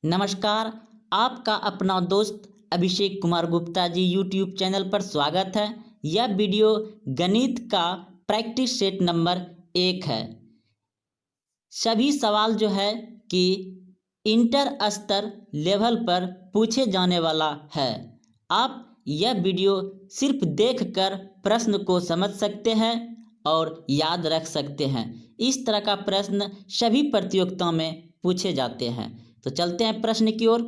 नमस्कार, आपका अपना दोस्त अभिषेक कुमार गुप्ता जी यूट्यूब चैनल पर स्वागत है। यह वीडियो गणित का प्रैक्टिस सेट नंबर 1 है। सभी सवाल जो है कि इंटर स्तर लेवल पर पूछे जाने वाला है। आप यह वीडियो सिर्फ देखकर प्रश्न को समझ सकते हैं और याद रख सकते हैं। इस तरह का प्रश्न सभी प्रतियोगिताओं में पूछे जाते हैं। तो चलते हैं प्रश्न की ओर।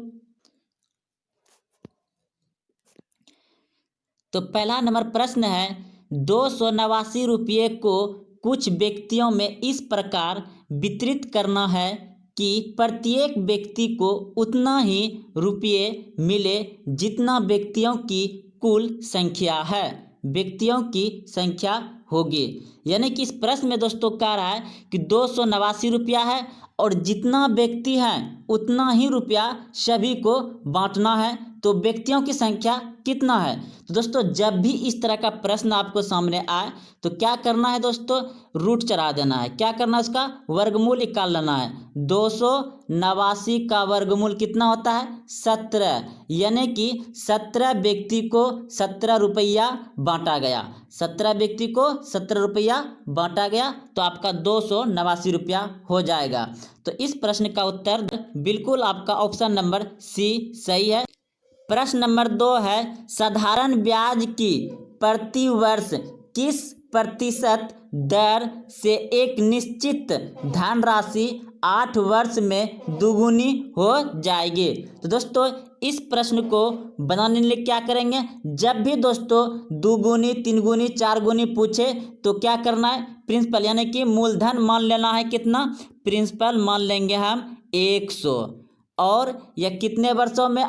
तो पहला नंबर प्रश्न है, 289 रुपये को कुछ व्यक्तियों में इस प्रकार वितरित करना है कि प्रत्येक व्यक्ति को उतना ही रुपये मिले जितना व्यक्तियों की कुल संख्या है, व्यक्तियों की संख्या होगी। यानी कि इस प्रश्न में दोस्तों कह रहा है कि 289 रुपया है और जितना व्यक्ति है उतना ही रुपया सभी को बांटना है। तो व्यक्तियों की संख्या कितना है? तो दोस्तों जब भी इस तरह का प्रश्न आपको सामने आए तो क्या करना है दोस्तों, रूट चढ़ा देना है। क्या करना है, उसका वर्गमूल निकाल लेना है। 289 का वर्गमूल कितना होता है? 17। यानी कि 17 व्यक्ति को 17 रुपया बांटा गया। 17 व्यक्ति को 17 रुपया बांटा गया तो आपका 289 रुपया हो जाएगा। तो इस प्रश्न का उत्तर बिल्कुल आपका ऑप्शन नंबर सी सही है। प्रश्न नंबर 2 है, साधारण ब्याज की प्रति वर्ष किस प्रतिशत दर से एक निश्चित धनराशि 8 वर्ष में दुगुनी हो जाएगी? तो दोस्तों इस प्रश्न को बनाने के लिए क्या करेंगे, जब भी दोस्तों दुगुनी, तीन गुनी, चार गुनी पूछे तो क्या करना है, प्रिंसिपल यानी कि मूलधन मान लेना है। कितना? प्रिंसिपल मान लेंगे हम 100। और यह कितने वर्षों में?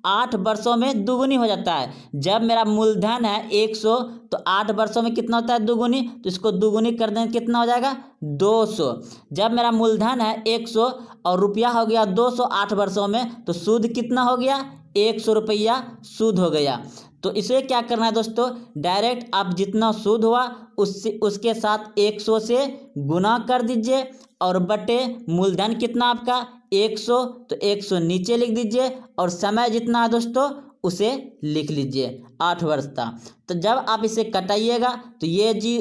8 वर्षों में दुगुनी हो जाता है। जब मेरा मूलधन है 100 तो 8 वर्षों में कितना होता है दुगुनी, तो इसको दुगुनी कर दें कितना हो जाएगा? 200। जब मेरा मूलधन है 100 और रुपया हो गया 200 8 वर्षों में, तो सूद कितना हो गया? 100 रुपया सूद हो गया। तो इसे क्या करना है दोस्तों, डायरेक्ट आप जितना सूद हुआ उसके साथ 100 से गुना कर दीजिए और बटे मूलधन कितना आपका 100, तो 100 नीचे लिख दीजिए और समय जितना है दोस्तों उसे लिख लीजिए 8 वर्ष का। तो जब आप इसे कटाइएगा तो ये जी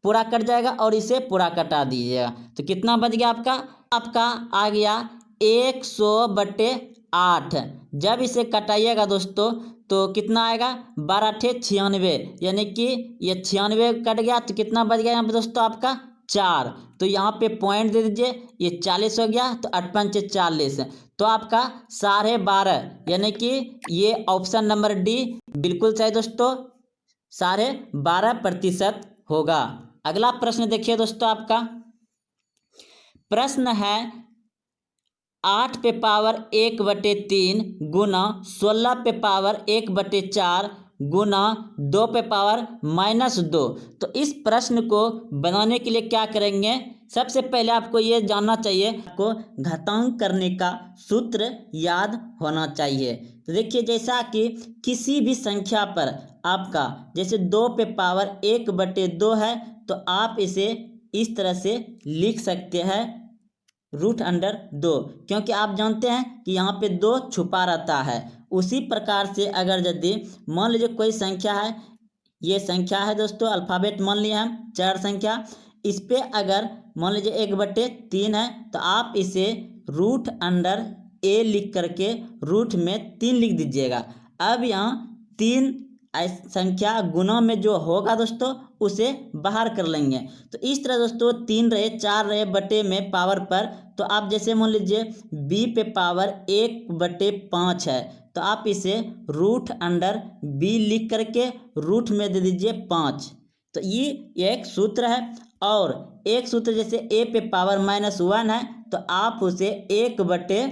पूरा कट जाएगा और इसे पूरा कटा दीजिएगा। तो कितना बच गया आपका आ गया 100/8। जब इसे कटाइएगा दोस्तों तो कितना आएगा? 12×96, यानी कि ये 96 कट गया तो कितना बच गया यहाँ पे दोस्तों आपका 4। तो यहाँ पे पॉइंट दे दीजिए, ये 40 हो गया तो 8×5 = 40। तो आपका 12.5, यानी कि ये ऑप्शन नंबर डी बिल्कुल सही दोस्तों, 12.5% होगा। अगला प्रश्न देखिए दोस्तों, आपका प्रश्न है 8⁻1/3 गुना 16⁻1/4 गुना 2⁻−2। तो इस प्रश्न को बनाने के लिए क्या करेंगे, सबसे पहले आपको ये जानना चाहिए, आपको घातांक करने का सूत्र याद होना चाहिए। तो देखिए जैसा कि किसी भी संख्या पर आपका जैसे 2⁻1/2 है तो आप इसे इस तरह से लिख सकते हैं √2, क्योंकि आप जानते हैं कि यहाँ पे 2 छुपा रहता है। उसी प्रकार से अगर यदि मान लीजिए कोई संख्या है, ये संख्या है दोस्तों, अल्फ़ाबेट मान लिया हम 4 संख्या, इस पे अगर मान लीजिए 1/3 है तो आप इसे √a लिख करके रूट में 3 लिख दीजिएगा। अब यहाँ 3 संख्या गुना में जो होगा दोस्तों उसे बाहर कर लेंगे। तो इस तरह दोस्तों 3 रहे 4 रहे बटे में पावर पर, तो आप जैसे मान लीजिए b पे पावर 1/5 है तो आप इसे √b लिख करके रूट में दे दीजिए 5। तो ये एक सूत्र है। और एक सूत्र जैसे a पे पावर -1 है तो आप उसे 1/a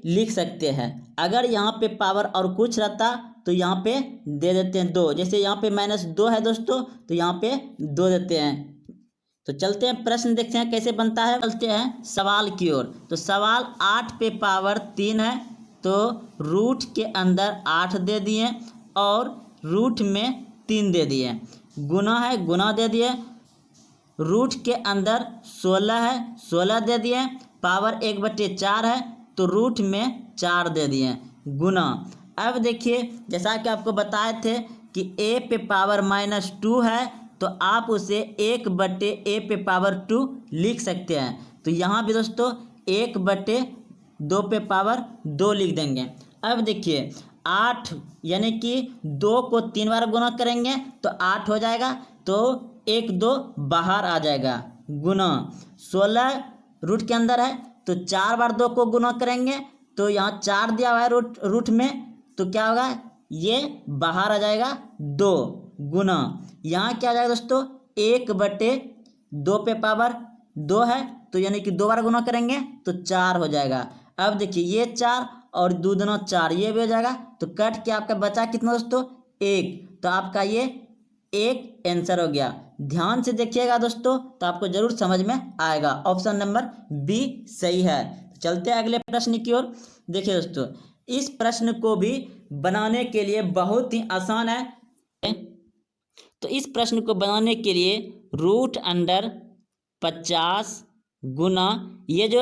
लिख सकते हैं। अगर यहाँ पे पावर और कुछ रहता तो यहाँ पे दे देते हैं 2, जैसे यहाँ पे -2 है दोस्तों तो यहाँ पे 2 देते हैं। तो चलते हैं प्रश्न देखते हैं कैसे बनता है। चलते हैं सवाल की ओर। तो सवाल 8⁻3 है तो रूट के अंदर 8 दे दिए और रूट में 3 दे दिए, गुना है गुना दे दिए, रूट के अंदर 16 है 16 दे दिए पावर 1/4 है तो रूट में 4 दे दिए गुना। अब देखिए जैसा कि आपको बताए थे कि a पे पावर -2 है तो आप उसे 1/a पे पावर 2 लिख सकते हैं। तो यहाँ भी दोस्तों 1/2 पे पावर 2 लिख देंगे। अब देखिए 8 यानी कि 2 को 3 बार गुना करेंगे तो 8 हो जाएगा, तो 1 2 बाहर आ जाएगा गुना। 16 रूट के अंदर है तो 4 बार 2 को गुना करेंगे तो यहाँ 4 दिया हुआ है रूट में, तो क्या होगा ये बाहर आ जाएगा 2 गुना। यहाँ क्या आ जाएगा दोस्तों 1/2 पे पावर 2 है तो यानी कि 2 बार गुना करेंगे तो 4 हो जाएगा। अब देखिए ये 4 और 2 दूना 4 ये भी हो जाएगा, तो कट के आपका बचा कितना दोस्तों 1, तो आपका ये 1 आंसर हो गया। ध्यान से देखिएगा दोस्तों तो आपको जरूर समझ में आएगा। ऑप्शन नंबर बी सही है। चलते हैं अगले प्रश्न की ओर। देखिए दोस्तों इस प्रश्न को भी बनाने के लिए बहुत ही आसान है। तो इस प्रश्न को बनाने के लिए √50 गुना ये जो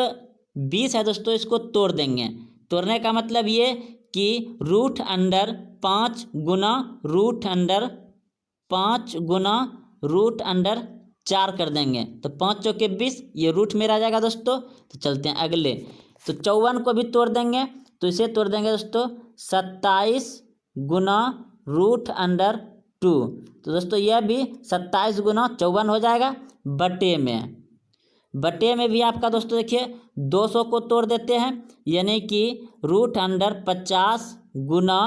20 है दोस्तों इसको तोड़ देंगे। तोड़ने का मतलब ये कि √5 गुना √5 गुना √4 कर देंगे तो 5 चौके 20, ये रूट में रह जाएगा दोस्तों। तो चलते हैं अगले। तो 54 को भी तोड़ देंगे तो इसे तोड़ देंगे दोस्तों 27 गुना √2। तो दोस्तों यह भी 27 गुना 54 हो जाएगा। बटे में भी आपका दोस्तों देखिए 200 को तोड़ देते हैं यानी कि √50 गुना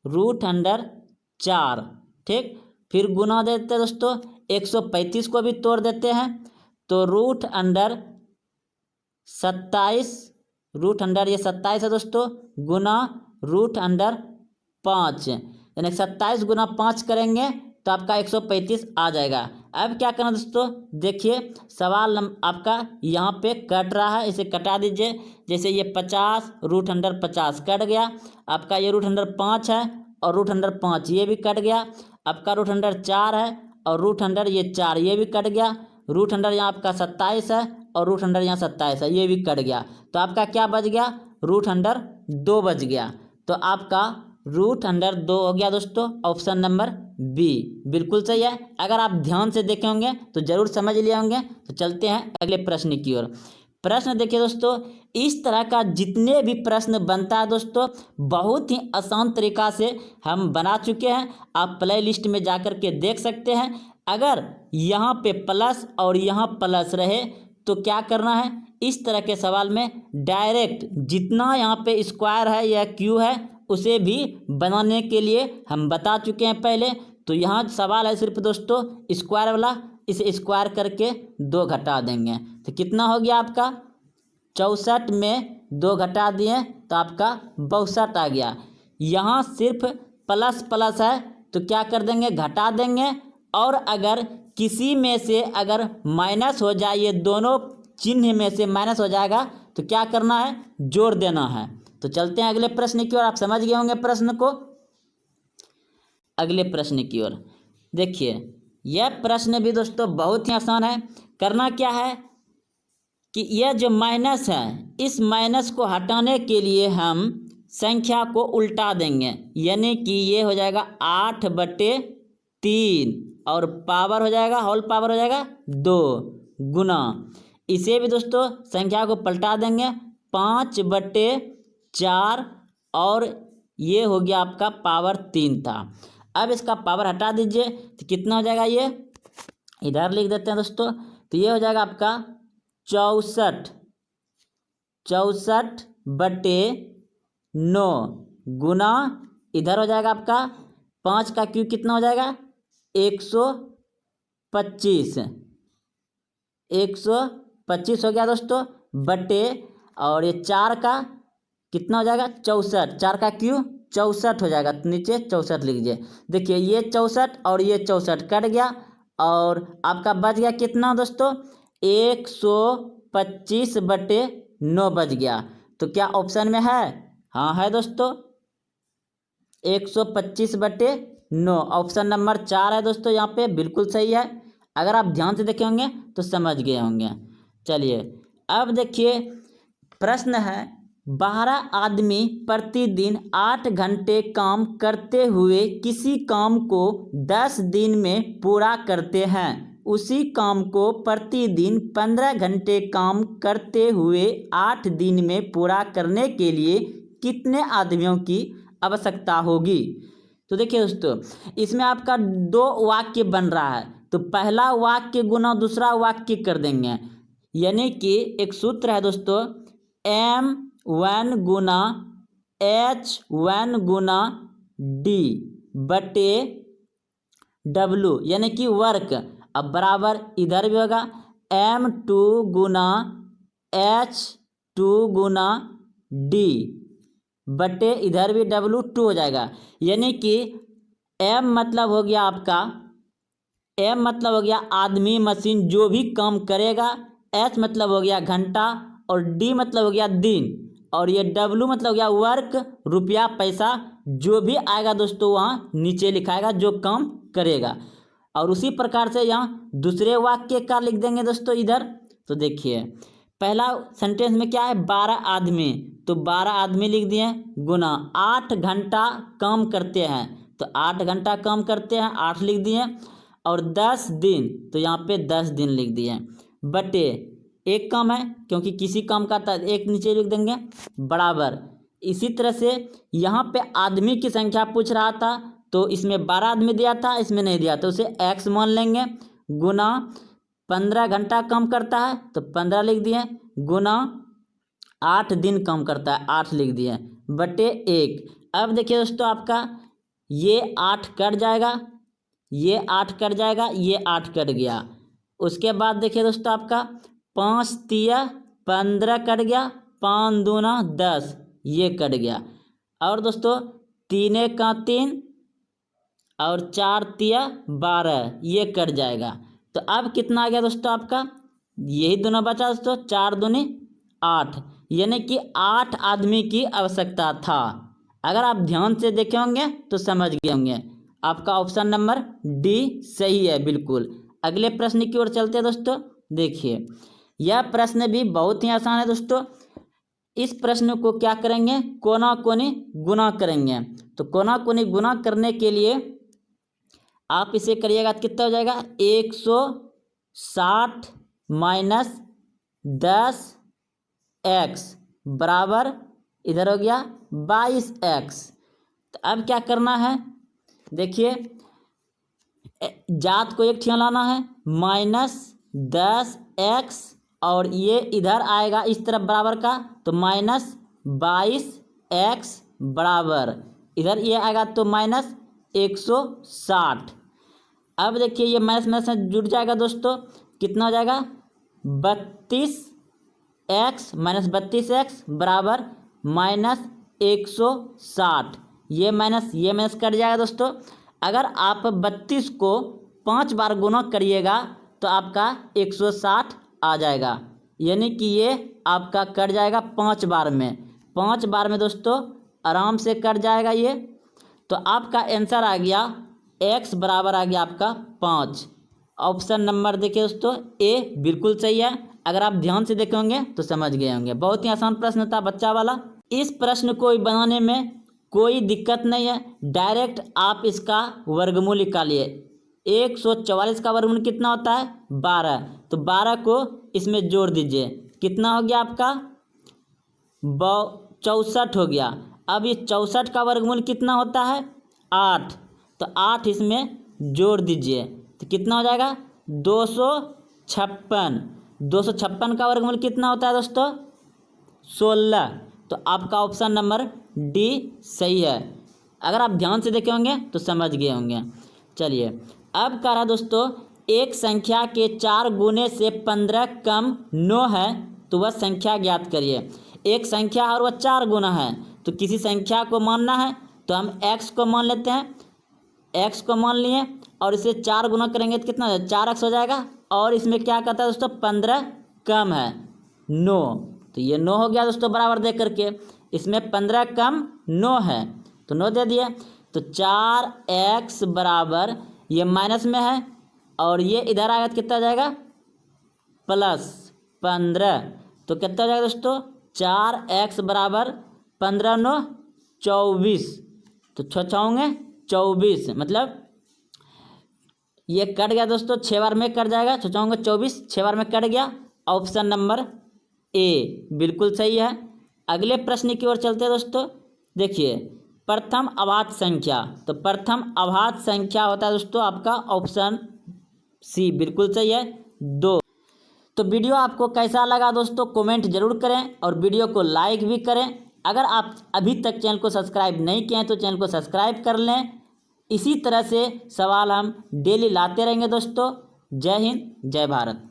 √4, ठीक। फिर गुना देते हैं दोस्तों 135 को भी तोड़ देते हैं तो √27 ये 27 है दोस्तों गुना √5 यानी 27 गुना 5 करेंगे तो आपका 135 आ जाएगा। अब क्या करना दोस्तों देखिए सवाल आपका यहाँ पे कट रहा है, इसे कटा दीजिए। जैसे ये 50 √50 कट गया, आपका ये √5 है और √5 ये भी कट गया, आपका √4 है और ये 4 ये भी कट गया, √, यहाँ आपका 27 है और √, यहाँ 27 है ये भी कट गया, तो आपका क्या बच गया √2 बच गया। तो आपका √2 हो गया दोस्तों। ऑप्शन नंबर बी बिल्कुल सही है। अगर आप ध्यान से देखे होंगे तो जरूर समझ लिए होंगे। तो चलते हैं अगले प्रश्न की ओर। प्रश्न देखिए दोस्तों इस तरह का जितने भी प्रश्न बनता है दोस्तों बहुत ही आसान तरीका से हम बना चुके हैं, आप प्ले लिस्ट में जाकर के देख सकते हैं। अगर यहाँ पे प्लस और यहाँ प्लस रहे तो क्या करना है, इस तरह के सवाल में डायरेक्ट जितना यहाँ पे स्क्वायर है या क्यू है उसे भी बनाने के लिए हम बता चुके हैं पहले। तो यहाँ सवाल है सिर्फ दोस्तों स्क्वायर वाला, इसे स्क्वायर करके 2 घटा देंगे तो कितना हो गया आपका 64 में 2 घटा दिए तो आपका 62 आ गया। यहाँ सिर्फ प्लस प्लस है तो क्या कर देंगे घटा देंगे, और अगर किसी में से अगर माइनस हो जाए, ये दोनों चिन्ह में से माइनस हो जाएगा तो क्या करना है जोड़ देना है। तो चलते हैं अगले प्रश्न की ओर। आप समझ गए होंगे प्रश्न को। अगले प्रश्न की ओर देखिए यह प्रश्न भी दोस्तों बहुत ही आसान है। करना क्या है कि यह जो माइनस है इस माइनस को हटाने के लिए हम संख्या को उल्टा देंगे, यानी कि ये हो जाएगा 8/3 और पावर हो जाएगा होल पावर हो जाएगा 2 गुना, इसे भी दोस्तों संख्या को पलटा देंगे 5/4 और ये हो गया आपका पावर 3 था। अब इसका पावर हटा दीजिए तो कितना हो जाएगा, ये इधर लिख देते हैं दोस्तों। तो ये हो जाएगा आपका 64/9 गुना, इधर हो जाएगा आपका 5 का क्यूब कितना हो जाएगा 125 हो गया दोस्तों बटे, और ये 4 का कितना हो जाएगा 64, 4 का क्यूब 64 हो जाएगा, तो नीचे 64 लिख लीजिए। देखिए ये 64 और ये 64 कट गया और आपका बच गया कितना दोस्तों 125/9 बच गया। तो क्या ऑप्शन में है, हाँ है दोस्तों 125/9 ऑप्शन नंबर 4 है दोस्तों, यहाँ पे बिल्कुल सही है। अगर आप ध्यान से देखे होंगे तो समझ गए होंगे। चलिए अब देखिए प्रश्न है 12 आदमी प्रतिदिन 8 घंटे काम करते हुए किसी काम को 10 दिन में पूरा करते हैं। उसी काम को प्रतिदिन 15 घंटे काम करते हुए 8 दिन में पूरा करने के लिए कितने आदमियों की आवश्यकता होगी। तो देखिए दोस्तों, इसमें आपका दो वाक्य बन रहा है, तो पहला वाक्य गुना दूसरा वाक्य कर देंगे। यानी कि एक सूत्र है दोस्तों, M1 गुना H1 गुना D बटे W, यानी कि वर्क। अब बराबर इधर भी होगा M2 गुना H2 गुना D बटे इधर भी W2 हो जाएगा। यानी कि M मतलब हो गया आपका, M मतलब हो गया आदमी मशीन जो भी काम करेगा, H मतलब हो गया घंटा, और D मतलब हो गया दिन, और ये W मतलब हो गया वर्क, रुपया पैसा जो भी आएगा दोस्तों वहाँ नीचे लिखाएगा जो काम करेगा। और उसी प्रकार से यहाँ दूसरे वाक्य का लिख देंगे दोस्तों इधर। तो देखिए पहला सेंटेंस में क्या है, 12 आदमी, तो 12 आदमी लिख दिए गुना 8 घंटा काम करते हैं, तो 8 घंटा काम करते हैं 8 लिख दिए, और 10 दिन, तो यहाँ पे 10 दिन लिख दिए, बटे एक काम है क्योंकि किसी काम का एक नीचे लिख देंगे, बराबर। इसी तरह से यहाँ पे आदमी की संख्या पूछ रहा था, तो इसमें 12 आदमी दिया था, इसमें नहीं दिया, तो उसे x मान लेंगे, गुना 15 घंटा काम करता है तो 15 लिख दिए, गुना 8 दिन काम करता है 8 लिख दिए, बटे 1। अब देखिए दोस्तों आपका ये 8 कट जाएगा, ये 8 कट जाएगा, ये 8 कट गया। उसके बाद देखिए दोस्तों आपका 5 तिया 15 कट गया, 5 दूना 10 ये कट गया, और दोस्तों 3 का 3 और 4 तिया 12 ये कट जाएगा। तो अब कितना आ गया दोस्तों आपका, यही दोनों बचा दोस्तों, 4 दूनी 8, यानी कि 8 आदमी की आवश्यकता था। अगर आप ध्यान से देखे होंगे तो समझ गए होंगे, आपका ऑप्शन नंबर डी सही है बिल्कुल। अगले प्रश्न की ओर चलते हैं दोस्तों। देखिए यह प्रश्न भी बहुत ही आसान है दोस्तों। इस प्रश्न को क्या करेंगे, कोना कोनी गुना करेंगे। तो कोना कोनी गुना करने के लिए आप इसे करिएगा तो कितना हो जाएगा, 160 माइनस 10x बराबर इधर हो गया 22x। तो अब क्या करना है, देखिए जात को एक ठिया लाना है, माइनस 10x, और ये इधर आएगा इस तरफ बराबर का, तो माइनस 22x बराबर इधर ये आएगा तो माइनस 160। अब देखिए ये माइनस माइनस में जुड़ जाएगा दोस्तों, कितना हो जाएगा 32x माइनस 32x बराबर माइनस 160। ये माइनस कट जाएगा दोस्तों। अगर आप 32 को 5 बार गुना करिएगा तो आपका 160 आ जाएगा, यानी कि ये आपका कट जाएगा 5 बार में, 5 बार में दोस्तों आराम से कट जाएगा ये। तो आपका आंसर आ गया x बराबर आ गया आपका 5। ऑप्शन नंबर देखिए दोस्तों ए बिल्कुल सही है। अगर आप ध्यान से देखे होंगे तो समझ गए होंगे, बहुत ही आसान प्रश्न था बच्चा वाला। इस प्रश्न को बनाने में कोई दिक्कत नहीं है, डायरेक्ट आप इसका वर्गमूल निकालिए। 144 का वर्गमूल कितना होता है 12, तो 12 को इसमें जोड़ दीजिए, कितना हो गया आपका 64 हो गया। अब ये 64 का वर्गमूल कितना होता है 8, तो 8 इसमें जोड़ दीजिए तो कितना हो जाएगा 256। 256 का वर्गमूल कितना होता है दोस्तों 16। तो आपका ऑप्शन नंबर डी सही है। अगर आप ध्यान से देखे होंगे तो समझ गए होंगे। चलिए अब कह रहा दोस्तों, एक संख्या के 4 गुने से 15 कम 9 है तो वह संख्या ज्ञात करिए। एक संख्या और वह 4 गुना है, तो किसी संख्या को मानना है तो हम x को मान लेते हैं, x को मान लिए और इसे 4 गुना करेंगे तो कितना हो जाएगा 4x हो जाएगा। और इसमें क्या कहता है दोस्तों 15 कम है 9, तो ये 9 हो गया दोस्तों बराबर दे करके। इसमें 15 कम 9 है तो 9 दे दिए, तो 4x बराबर ये माइनस में है और ये इधर आएगा तो कितना हो जाएगा +15, तो कितना हो जाएगा दोस्तों 4x बराबर 15 9 24, तो 6 होंगे 24, मतलब ये कट गया दोस्तों, 6 बार में कट जाएगा, 6 होंगे 24, 6 बार में कट गया। ऑप्शन नंबर ए बिल्कुल सही है। अगले प्रश्न की ओर चलते हैं दोस्तों। देखिए प्रथम अभाज्य संख्या, तो प्रथम अभाज्य संख्या होता है दोस्तों आपका ऑप्शन सी बिल्कुल सही है 2। तो वीडियो आपको कैसा लगा दोस्तों कमेंट जरूर करें और वीडियो को लाइक भी करें। अगर आप अभी तक चैनल को सब्सक्राइब नहीं किए हैं तो चैनल को सब्सक्राइब कर लें। इसी तरह से सवाल हम डेली लाते रहेंगे दोस्तों। जय हिंद जय भारत।